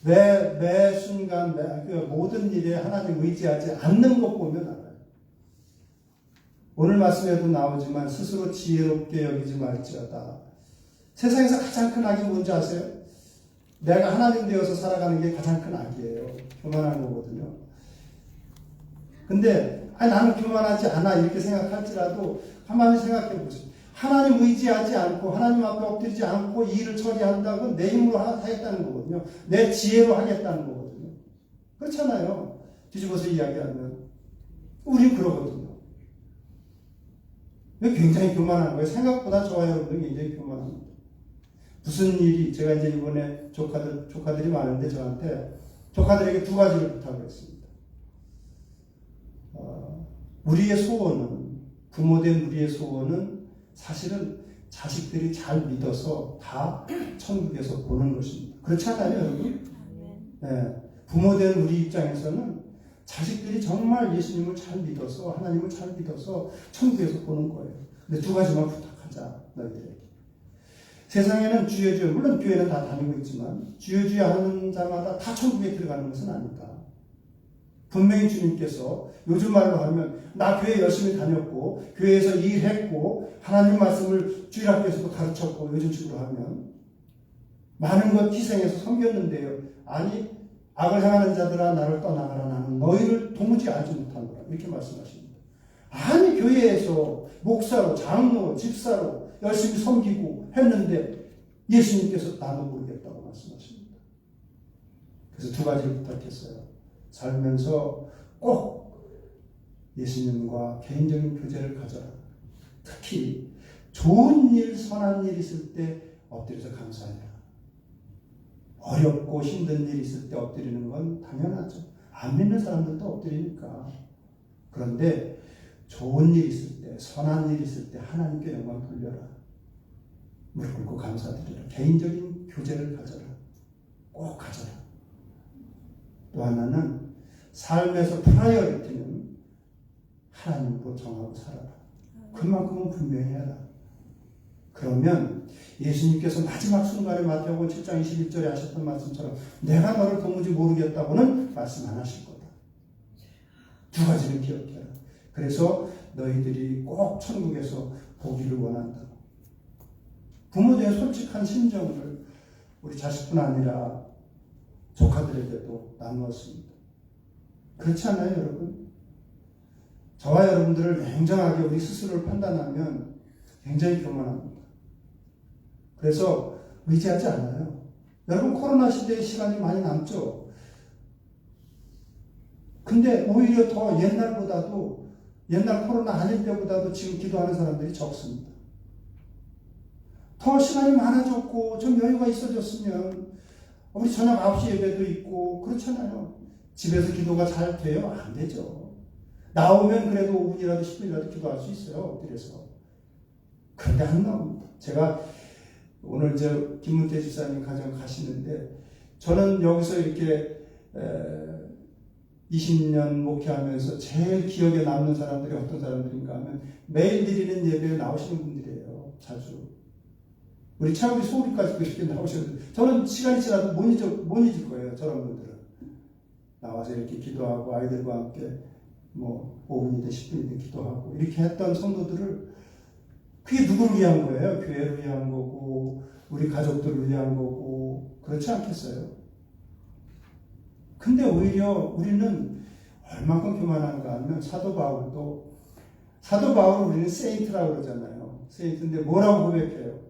매 순간, 모든 일에 하나님 의지하지 않는 것 보면 알아요. 오늘 말씀에도 나오지만 스스로 지혜롭게 여기지 말지어다. 세상에서 가장 큰 악이 뭔지 아세요? 내가 하나님 되어서 살아가는 게 가장 큰 악이에요. 교만한 거거든요. 근데 나는 교만하지 않아 이렇게 생각할지라도 가만히 생각해 보세요. 하나님 의지하지 않고 하나님 앞에 엎드리지 않고 이 일을 처리한다고 내 힘으로 하겠다는 거거든요. 내 지혜로 하겠다는 거거든요. 그렇잖아요. 뒤집어서 이야기하면 우린 그러거든요. 굉장히 교만한 거예요. 생각보다 저와 여러분은 굉장히 교만합니다. 무슨 일이 제가 이제 이번에 조카들이 많은데 저한테 조카들에게 두 가지를 부탁을 했습니다. 우리의 소원은 부모된 우리의 소원은 사실은 자식들이 잘 믿어서 다 천국에서 보는 것입니다. 그렇지 않아요, 여러분? 네. 부모된 우리 입장에서는 자식들이 정말 예수님을 잘 믿어서 하나님을 잘 믿어서 천국에서 보는 거예요. 근데 두 가지만 부탁하자 너희들에게. 세상에는 주여 물론 교회는 다 다니고 있지만 주여 하는 자마다 다 천국에 들어가는 것은 아니다. 분명히 주님께서 요즘 말로 하면 나 교회 열심히 다녔고 교회에서 일했고 하나님 말씀을 주일학교에서도 가르쳤고 요즘식으로 하면 많은 것 희생해서 섬겼는데요. 아니 악을 행하는 자들아 나를 떠나가라 나는 너희를 도무지 알지 못한다. 이렇게 말씀하십니다. 아니 교회에서 목사로 장로 집사로 열심히 섬기고 했는데 예수님께서 나도 모르겠다고 말씀하십니다. 그래서 두 가지를 부탁했어요. 살면서 꼭 예수님과 개인적인 교제를 가져라. 특히 좋은 일, 선한 일 있을 때 엎드려서 감사해라. 어렵고 힘든 일 있을 때 엎드리는 건 당연하죠. 안 믿는 사람들도 엎드리니까. 그런데 좋은 일 있을 때, 선한 일 있을 때 하나님께 영광 돌려라. 무릎 꿇고 감사드리라. 개인적인 교제를 가져라. 꼭 가져라. 또 하나는 삶에서 프라이어리티는 하나님으로 정하고 살아라. 그만큼은 분명히 해라. 그러면 예수님께서 마지막 순간에 마태복음 7장 21절에 하셨던 말씀처럼 내가 너를 도무지 모르겠다고는 말씀 안 하실 거다. 두 가지를 기억해라. 그래서 너희들이 꼭 천국에서 보기를 원한다. 부모들의 솔직한 심정을 우리 자식뿐 아니라 조카들에게도 나누었습니다. 그렇지 않아요, 여러분? 저와 여러분들을 냉정하게 우리 스스로를 판단하면 굉장히 교만합니다. 그래서 의지하지 않아요. 여러분 코로나 시대에 시간이 많이 남죠? 근데 오히려 더 옛날보다도 옛날 코로나 아닐 때보다도 지금 기도하는 사람들이 적습니다. 더 시간이 많아졌고 좀 여유가 있어졌으면 우리 저녁 9시 예배도 있고 그렇잖아요. 집에서 기도가 잘 돼요? 안 되죠. 나오면 그래도 5분이라도 10분이라도 기도할 수 있어요. 엎드려서. 그런데 안 나옵니다. 제가 오늘 김문태 집사님 가정 가시는데 저는 여기서 이렇게 20년 목회하면서 제일 기억에 남는 사람들이 어떤 사람들인가 하면 매일 드리는 예배에 나오시는 분들이에요. 자주. 우리 차우리 소울이까지 그렇게 나오셨는데 저는 시간이 지나도 못 잊을 거예요. 저런 분들은. 나와서 이렇게 기도하고 아이들과 함께 5분이든 10분이든 기도하고 이렇게 했던 성도들을 그게 누구를 위한 거예요? 교회를 위한 거고 우리 가족들을 위한 거고 그렇지 않겠어요? 근데 오히려 우리는 얼마큼 교만한가 하면 사도 바울을 우리는 세인트라고 그러잖아요. 세인트인데 뭐라고 고백해요?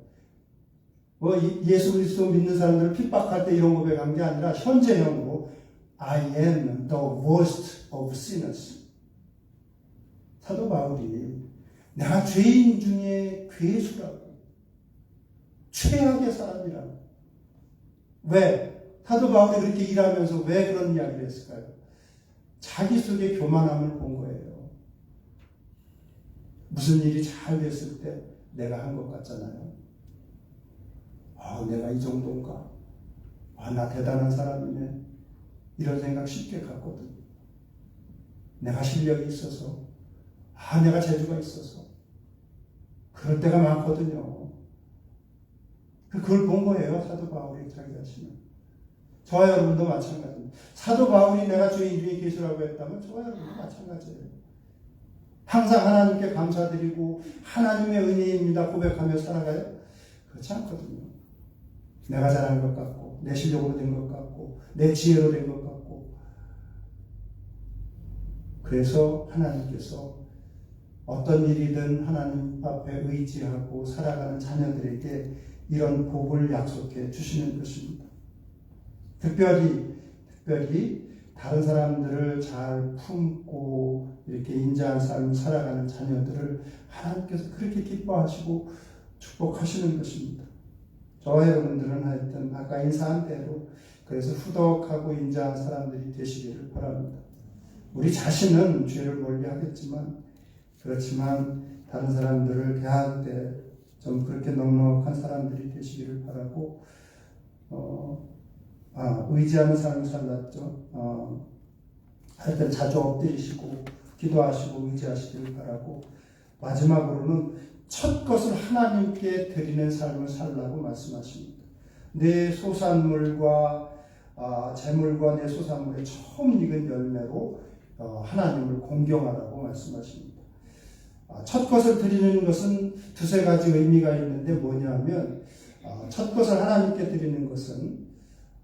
예수 그리스도 믿는 사람들을 핍박할 때 이런 고백한 게 아니라 현재형으로 I am the worst of sinners. 사도 바울이 내가 죄인 중에 괴수라고, 최악의 사람이라고. 왜? 사도 바울이 그렇게 일하면서 왜 그런 이야기를 했을까요? 자기 속에 교만함을 본 거예요. 무슨 일이 잘 됐을 때 내가 한 것 같잖아요. 내가 이 정도인가? 나 대단한 사람이네. 이런 생각 쉽게 갖거든. 내가 실력이 있어서, 내가 재주가 있어서. 그럴 때가 많거든요. 그걸 본 거예요, 사도 바울이 자기 자신을. 저와 여러분도 마찬가지입니다. 사도 바울이 내가 죄인 중에 괴수라고 했다면 저와 여러분도 마찬가지예요. 항상 하나님께 감사드리고 하나님의 은혜입니다 고백하며 살아가요? 그렇지 않거든요. 내가 잘한 것 같고, 내 실력으로 된 것 같고, 내 지혜로 된 것 같고. 그래서 하나님께서 어떤 일이든 하나님 앞에 의지하고 살아가는 자녀들에게 이런 복을 약속해 주시는 것입니다. 특별히 다른 사람들을 잘 품고 이렇게 인자한 삶을 살아가는 자녀들을 하나님께서 그렇게 기뻐하시고 축복하시는 것입니다. 저와 여러분들은 하여튼 아까 인사한 대로 그래서 후덕하고 인자한 사람들이 되시기를 바랍니다. 우리 자신은 죄를 멀리 하겠지만, 그렇지만 다른 사람들을 대할 때 좀 그렇게 넉넉한 사람들이 되시기를 바라고, 의지하는 삶을 살았죠. 하여튼 자주 엎드리시고 기도하시고 의지하시기를 바라고, 마지막으로는 첫 것을 하나님께 드리는 삶을 살라고 말씀하십니다. 내 소산물과 재물과 내 소산물의 처음 익은 열매로 하나님을 공경하라고 말씀하십니다. 첫 것을 드리는 것은 두세 가지 의미가 있는데 뭐냐면, 첫 것을 하나님께 드리는 것은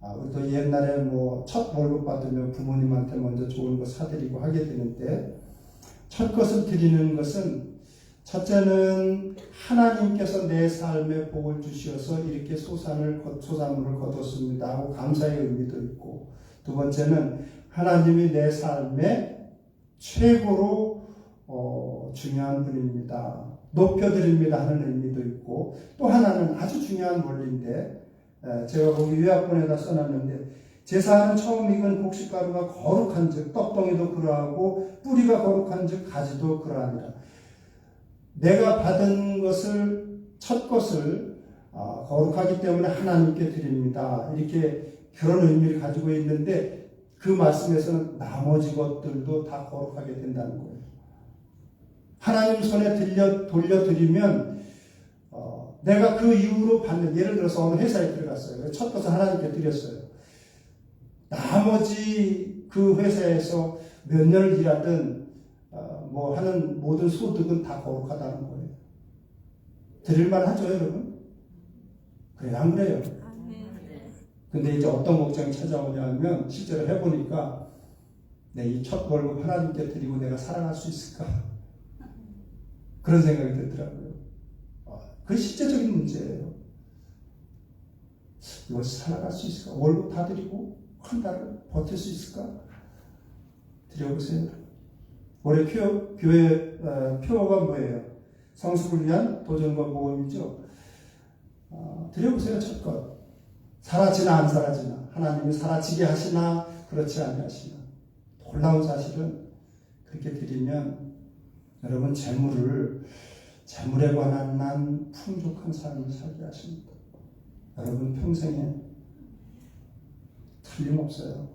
우리도 옛날에 첫 월급 받으면 부모님한테 먼저 좋은 거 사드리고 하게 되는데, 첫 것을 드리는 것은 첫째는 하나님께서 내 삶에 복을 주시어서 이렇게 소산물을 거뒀습니다 하고 감사의 의미도 있고, 두 번째는 하나님이 내 삶에 최고로 중요한 분입니다, 높여드립니다 하는 의미도 있고, 또 하나는 아주 중요한 원리인데, 제가 거기 요약본에다 써놨는데, 제사는 처음 익은 곡식가루가 거룩한 즉 떡덩이도 그러하고 뿌리가 거룩한 즉 가지도 그러하니라. 내가 받은 것을, 첫 것을 거룩하기 때문에 하나님께 드립니다, 이렇게 그런 의미를 가지고 있는데, 그 말씀에서는 나머지 것들도 다 거룩하게 된다는 거예요. 하나님 손에 돌려드리면 내가 그 이후로 받는, 예를 들어서 어느 회사에 들어갔어요. 첫 것을 하나님께 드렸어요. 나머지 그 회사에서 몇 년을 일하든 하는 모든 소득은 다 거룩하다는 거예요. 드릴만 하죠, 여러분? 그래요, 안 그래요? 근데 이제 어떤 걱정이 찾아오냐면, 실제로 해보니까 이 첫 월급 하나님께 드리고 내가 살아갈 수 있을까? 그런 생각이 들더라고요. 그게 실제적인 문제예요. 이거 살아갈 수 있을까? 월급 다 드리고 한 달을 버틸 수 있을까? 드려보세요. 올해 교회 표어가 뭐예요? 성수를 위한 도전과 모험이죠. 드려보세요. 첫 것. 사라지나 안 사라지나, 하나님이 사라지게 하시나 그렇지 아니하시나. 놀라운 사실은 그렇게 드리면 여러분 재물에 관한 한 풍족한 삶을 살게 하십니다. 여러분 평생에 틀림없어요.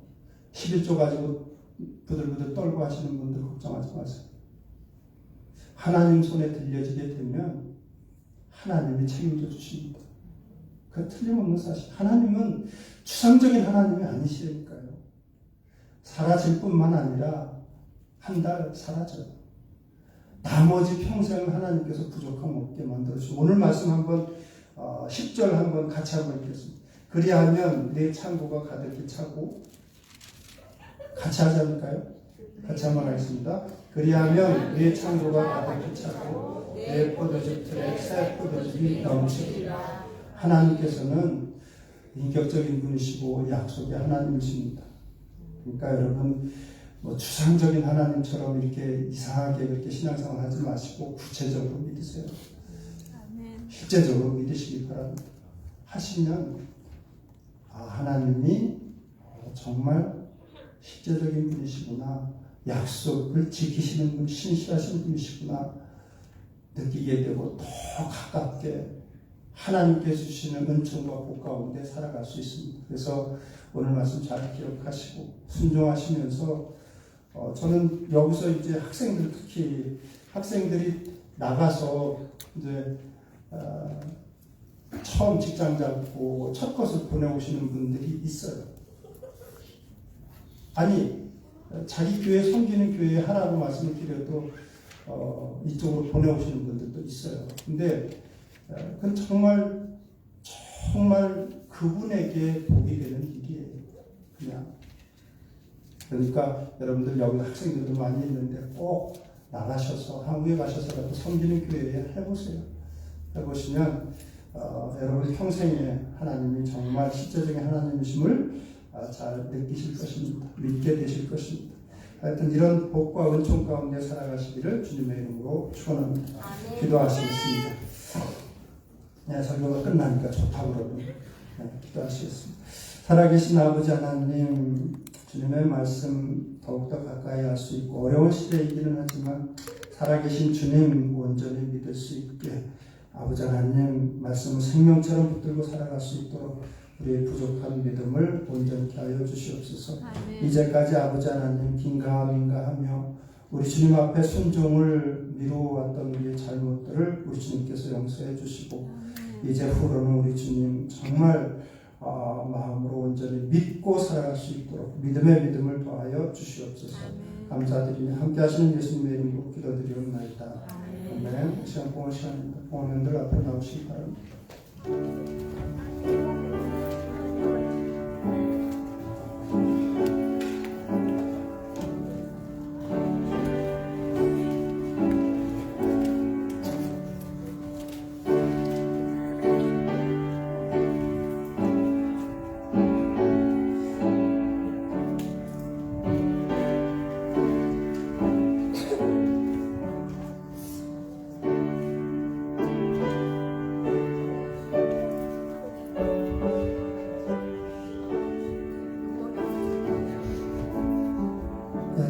11조 가지고 부들부들 떨고 하시는 분들 걱정하지 마세요. 하나님 손에 들려지게 되면 하나님이 책임져 주십니다. 그 틀림없는 사실. 하나님은 추상적인 하나님이 아니시니까요. 사라질 뿐만 아니라 한 달 사라져요. 나머지 평생을 하나님께서 부족함 없게 만들어주시고, 오늘 말씀 한번 10절 한번 같이 한번 읽겠습니다. 그리하면 내 창고가 가득히 차고, 같이 하자니까요? 같이 한번 하겠습니다. 그리하면 내 창고가 가득히 차고 내 포도즙 틀에 새 포도즙이 넘치리라. 하나님께서는 인격적인 분이시고 약속의 하나님이십니다. 그러니까 여러분 뭐 추상적인 하나님처럼 이렇게 이상하게 그렇게 신앙생활 하지 마시고 구체적으로 믿으세요.
아멘.
실제적으로 믿으시기 바랍니다. 하시면 하나님이 정말 실제적인 분이시구나, 약속을 지키시는 분, 신실하신 분이시구나 느끼게 되고 더 가깝게 하나님께 주시는 은총과 복 가운데 살아갈 수 있습니다. 그래서 오늘 말씀 잘 기억하시고 순종하시면서 저는 여기서 이제 학생들, 특히 학생들이 나가서 이제 처음 직장 잡고 첫 것을 보내오시는 분들이 있어요. 아니 자기 교회 섬기는 교회 하라고 말씀을 드려도 이쪽으로 보내오시는 분들도 있어요. 근데 그건 정말 그분에게 복이 되는 일이에요. 그냥. 그러니까 여러분들 여기 학생들도 많이 있는데 꼭 나가셔서 한국에 가셔서라도 섬기는 교회에 해보세요. 해보시면 여러분 평생에 하나님이 정말 실제적인 하나님이심을 잘 느끼실 것입니다. 믿게 되실 것입니다. 하여튼 이런 복과 은총 가운데 살아가시기를 주님의 이름으로 축원합니다. 기도하시겠습니다. 네, 설교가 끝나니까 좋다고 그러고 기도하시겠습니다. 살아계신 아버지 하나님, 주님의 말씀 더욱더 가까이 할 수 있고 어려운 시대이기는 하지만 살아계신 주님 온전히 믿을 수 있게 아버지 하나님 말씀을 생명처럼 붙들고 살아갈 수 있도록 우리의 부족한 믿음을 온전케 하여 주시옵소서.
아멘.
이제까지 아버지 하나님 긴가민가하며 우리 주님 앞에 순종을 미루어왔던 우리의 잘못들을 우리 주님께서 용서해 주시고 이제 후로는 우리 주님 정말 마음으로 온전히 믿고 살아갈 수 있도록 믿음의 믿음을 더하여 주시옵소서. 감사드리며 함께 하시는 예수님의 이름으로 기도드리옵나이다. 아멘. 시간 공헌 시간입니다. 공헌원들 앞으로 나오시기 바랍니다.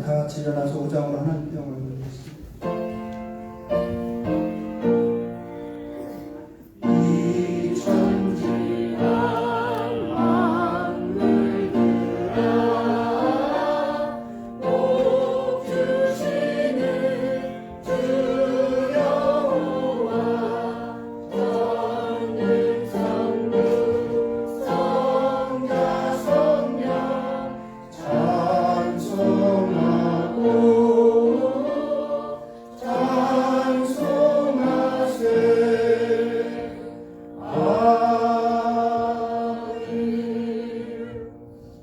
다 같이 일어나서 5장으로 하나님께 영광을 드리겠습니다.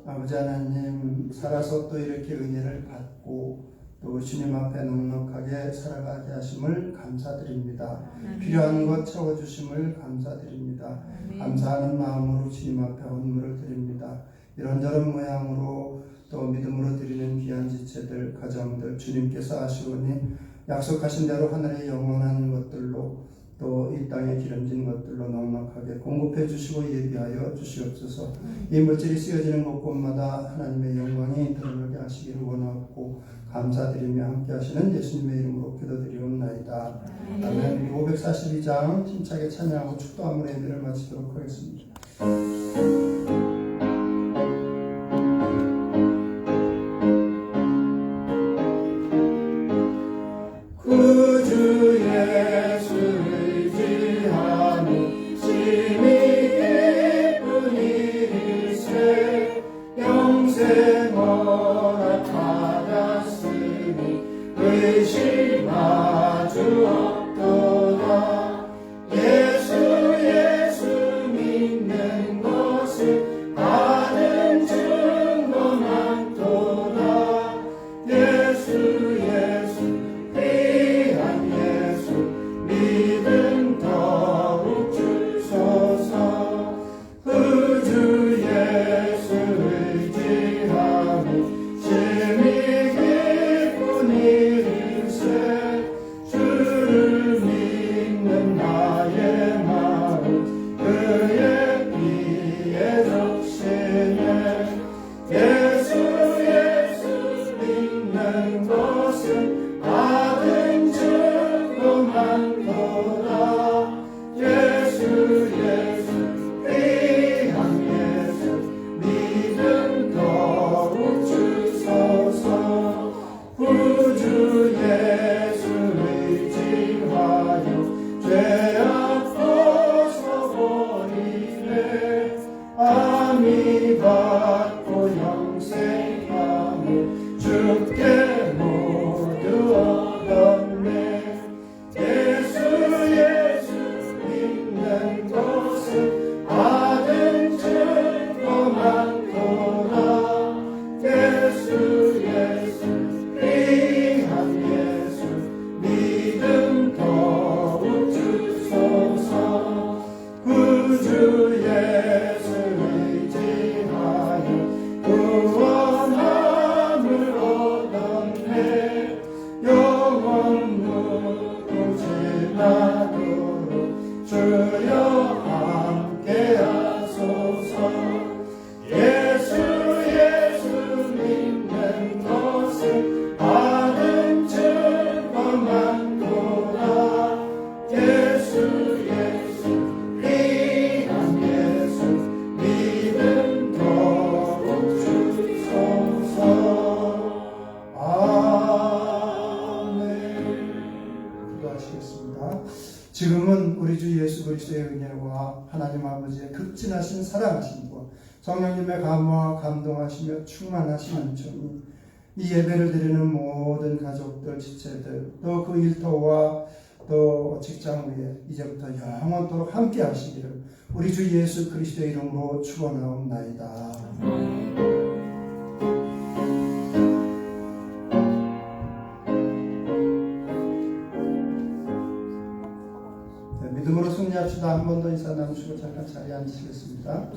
아버지 하나님, 살아서 또 이렇게 은혜를 받고 또 주님 앞에 넉넉하게 살아가게 하심을 감사드립니다. 필요한 것 채워주심을 감사드립니다. 감사하는 마음으로 주님 앞에 헌물을 드립니다. 이런저런 모양으로 또 믿음으로 드리는 귀한 지체들, 가정들 주님께서 아시오니 약속하신 대로 하늘의 영원한 것들로 또 이 땅에 기름진 것들로 넉넉하게 공급해 주시고 예비하여 주시옵소서. 이 물질이 쓰여지는 곳곳마다 하나님의 영광이 드러나게 하시기를 원하고 감사드리며 함께 하시는 예수님의 이름으로 기도드리옵나이다. 아멘. 542장 힘차게 찬양하고 축도함으로 예배를 마치도록 하겠습니다. 구주 예수 의지하니 심히 기쁜 일일세 영생 허락받았으니 의심하주 없도다. 예수 믿는 것을 받은 증거 많도다. 예수 귀한 예수 믿음 더욱 주소서. 구주 예수 의지하니 심히 그리스도의 은혜와 하나님 아버지의 극진하신 사랑하심과 성령님의 감화와 감동하시며 충만하시는 점이 이 예배를 드리는 모든 가족들, 지체들, 또 그 일터와 또 직장 위에 이제부터 영원토록 함께 하시기를 우리 주 예수 그리스도의 이름으로 축원하옵나이다. 믿음으로 승리합시다. 한 번 더 인사 나누시고 잠깐 자리에 앉으시겠습니다.